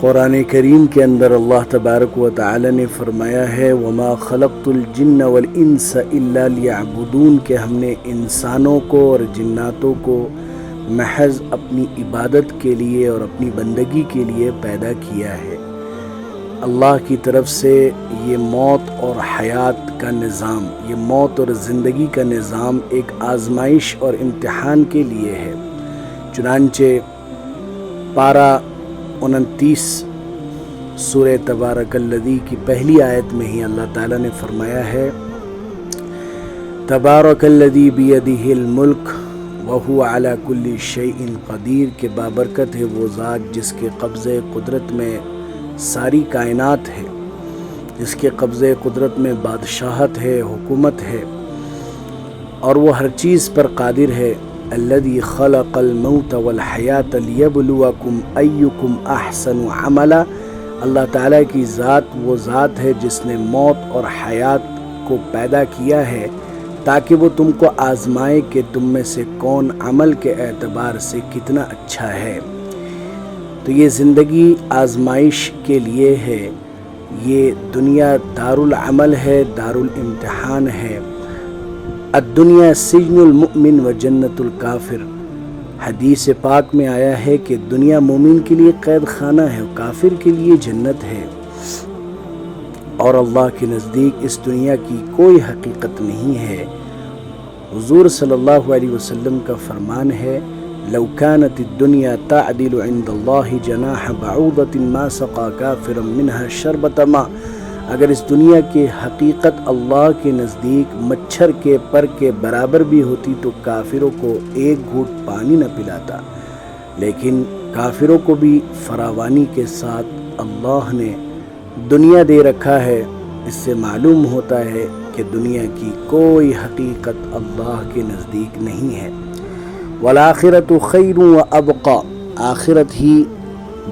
قرآن کریم کے اندر اللہ تبارک و تعالی نے فرمایا ہے وَمَا خَلَقْتُ الْجِنَّ وَالْإِنسَ إِلَّا لِيَعْبُدُونَ کہ ہم نے انسانوں کو اور جناتوں کو محض اپنی عبادت کے لیے اور اپنی بندگی کے لیے پیدا کیا ہے۔ اللہ کی طرف سے یہ موت اور حیات کا نظام، یہ موت اور زندگی کا نظام ایک آزمائش اور امتحان کے لیے ہے۔ چنانچہ پارہ 29 سورہ تبارک الذی کی پہلی آیت میں ہی اللہ تعالیٰ نے فرمایا ہے تبارک الذی بیدہ الملک وہو علی کل شیء قدیر کہ بابرکت ہے وہ ذات جس کے قبضے قدرت میں ساری کائنات ہے، جس کے قبضے قدرت میں بادشاہت ہے، حکومت ہے، اور وہ ہر چیز پر قادر ہے۔ الذی خلق الموت والحیات لیبلوکم ایکم احسن عملا، اللہ تعالیٰ کی ذات وہ ذات ہے جس نے موت اور حیات کو پیدا کیا ہے تاکہ وہ تم کو آزمائے کہ تم میں سے کون عمل کے اعتبار سے کتنا اچھا ہے۔ تو یہ زندگی آزمائش کے لیے ہے، یہ دنیا دارالعمل ہے، دارالامتحان ہے۔ الدنیا سجن المؤمن و جنت الکافر، حدیث پاک میں آیا ہے کہ دنیا مومن کے لیے قید خانہ ہے، کافر کے لیے جنت ہے، اور اللہ کے نزدیک اس دنیا کی کوئی حقیقت نہیں ہے۔ حضور صلی اللہ علیہ وسلم کا فرمان ہے لو كانت الدنيا تعدل عند الله جناح بعوضة ما سقى كافرا منها شربة ماء، اگر اس دنیا کی حقیقت اللہ کے نزدیک مچھر کے پر کے برابر بھی ہوتی تو کافروں کو ایک گھونٹ پانی نہ پلاتا، لیکن کافروں کو بھی فراوانی کے ساتھ اللہ نے دنیا دے رکھا ہے۔ اس سے معلوم ہوتا ہے کہ دنیا کی کوئی حقیقت اللہ کے نزدیک نہیں ہے۔ والآخرۃ خیر وابقی، آخرت ہی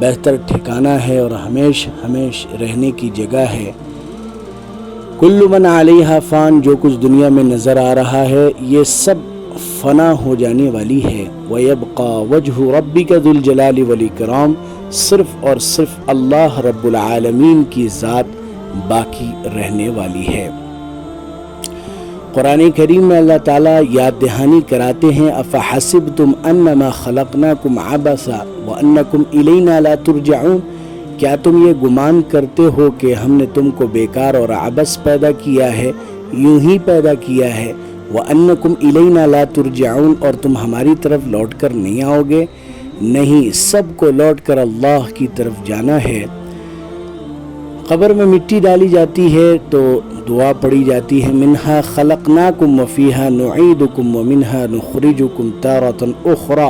بہتر ٹھکانہ ہے اور ہمیش رہنے کی جگہ ہے۔ کل من علیہا فان، جو کچھ دنیا میں نظر آ رہا ہے یہ سب فنا ہو جانے والی ہے۔ ویبقی وجہ ربک ذو الجلال والاکرام، صرف اور صرف اللہ رب العالمین کی ذات باقی رہنے والی ہے۔ قرآن کریم میں اللہ تعالیٰ یاد دہانی کراتے ہیں افحسبتم انما خلقناکم عبثا وانکم الینا لا ترجعون، کیا تم یہ گمان کرتے ہو کہ ہم نے تم کو بیکار اور عبث پیدا کیا ہے، یوں ہی پیدا کیا ہے، وانکم الینا لا ترجعون، اور تم ہماری طرف لوٹ کر نہیں آؤ گے؟ نہیں، سب کو لوٹ کر اللہ کی طرف جانا ہے۔ قبر میں مٹی ڈالی جاتی ہے تو دعا پڑھی جاتی ہے منہا خلقناکم وفیہا نعیدکم ومنہا نخرجکم تارۃ اخری،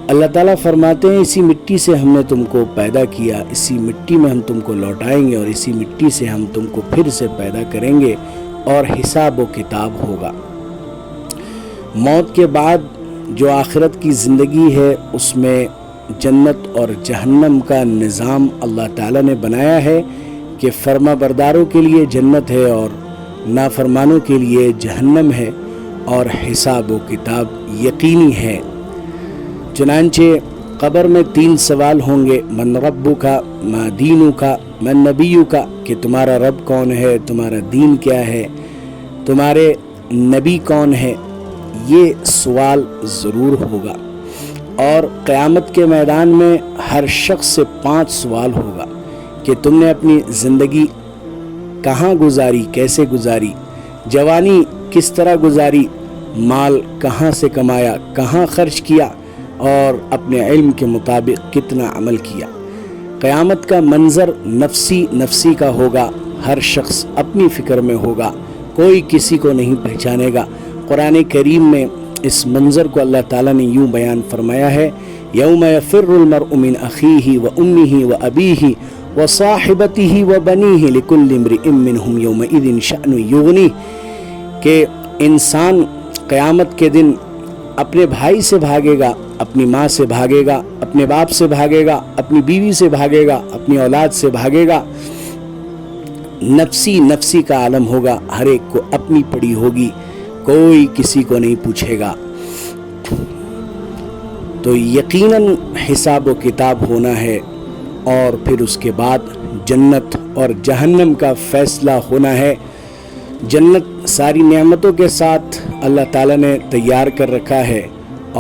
اللہ تعالیٰ فرماتے ہیں اسی مٹی سے ہم نے تم کو پیدا کیا، اسی مٹی میں ہم تم کو لوٹائیں گے اور اسی مٹی سے ہم تم کو پھر سے پیدا کریں گے اور حساب و کتاب ہوگا۔ موت کے بعد جو آخرت کی زندگی ہے اس میں جنت اور جہنم کا نظام اللہ تعالیٰ نے بنایا ہے کہ فرما برداروں کے لیے جنت ہے اور نافرمانوں کے لیے جہنم ہے، اور حساب و کتاب یقینی ہے۔ چنانچہ قبر میں 3 سوال ہوں گے، من ربک، ما دینک، من نبیک، کہ تمہارا رب کون ہے، تمہارا دین کیا ہے، تمہارے نبی کون ہے، یہ سوال ضرور ہوگا۔ اور قیامت کے میدان میں ہر شخص سے 5 سوال ہوگا کہ تم نے اپنی زندگی کہاں گزاری، کیسے گزاری، جوانی کس طرح گزاری، مال کہاں سے کمایا، کہاں خرچ کیا، اور اپنے علم کے مطابق کتنا عمل کیا۔ قیامت کا منظر نفسی کا ہوگا، ہر شخص اپنی فکر میں ہوگا، کوئی کسی کو نہیں پہچانے گا۔ قرآن کریم میں اس منظر کو اللہ تعالیٰ نے یوں بیان فرمایا ہے یوم یفر المرء من اخیہ و امہ و ابیہ و صاحبتہ و بنیہ لکل امرئ منہم یومئذ شأن یغنیہ، کہ انسان قیامت کے دن اپنے بھائی سے بھاگے گا، اپنی ماں سے بھاگے گا، اپنے باپ سے بھاگے گا، اپنی بیوی سے بھاگے گا، اپنی اولاد سے بھاگے گا۔ نفسی کا عالم ہوگا، ہر ایک کو اپنی پڑی ہوگی، کوئی کسی کو نہیں پوچھے گا۔ تو یقیناً حساب و کتاب ہونا ہے، اور پھر اس کے بعد جنت اور جہنم کا فیصلہ ہونا ہے۔ جنت ساری نعمتوں کے ساتھ اللہ تعالیٰ نے تیار کر رکھا ہے،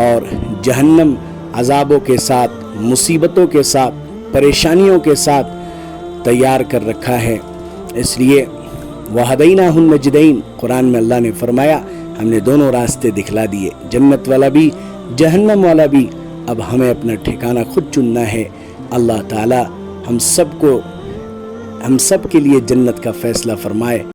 اور جہنم عذابوں کے ساتھ، مصیبتوں کے ساتھ، پریشانیوں کے ساتھ تیار کر رکھا ہے۔ اس لیے وَهَدَيْنَاهُ النَّجْدَيْنِ، قرآن میں اللہ نے فرمایا ہم نے دونوں راستے دکھلا دیے، جنت والا بھی جہنم والا بھی۔ اب ہمیں اپنا ٹھکانہ خود چننا ہے۔ اللہ تعالی ہم سب کے لیے جنت کا فیصلہ فرمائے۔